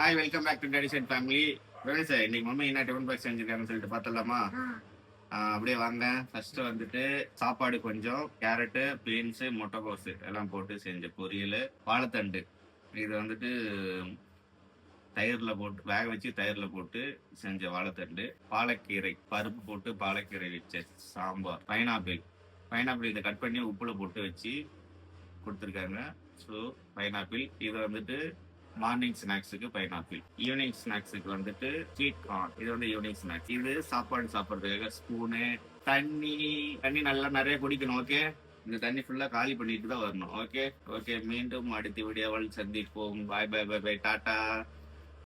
Hi, welcome back to daddy side family. Sir இன்னைக்கு mummy என்ன tiffin box செஞ்சிருக்காங்கன்னு சொல்லிட்டு பார்த்தலாமா? அப்படியே வாங்க. ஃபர்ஸ்ட் வந்துட்டு சாப்பாடு கொஞ்சம், கேரட்டு, பீன்ஸு, முட்டைகோஸ் எல்லாம் போட்டு செஞ்ச பொரியல், வாழைத்தண்டு. இது வந்துட்டு தயிரில் போட்டு வேக வச்சு தயிரில் போட்டு செஞ்ச வாழைத்தண்டு, பாலக்கீரை பருப்பு போட்டு பாலக்கீரை வச்ச சாம்பார், பைனாப்பிள் இதை கட் பண்ணி உப்புல போட்டு வச்சு கொடுத்துருக்காங்க. ஸோ பைனாப்பிள் இது வந்துட்டு மார்னிங் ஸ்நாக்ஸுக்கு பைனாப்பிள், ஈவினிங் ஸ்நாக்ஸுக்கு வந்துட்டு ஸ்வீட் கார்ன். இது வந்து ஈவினிங் ஸ்நாக்ஸ். இது சாப்பாடு சாப்பிட்றதுக்காக ஸ்பூனு. தண்ணி நல்லா நிறைய குடிக்கணும். ஓகே, இந்த தண்ணி ஃபுல்லா காலி பண்ணிட்டு தான் வரணும். ஓகே, மீண்டும் அடுத்த வீடியோவில் சந்திப்போம். பாய் பாய் பாய் பாய், டாட்டா.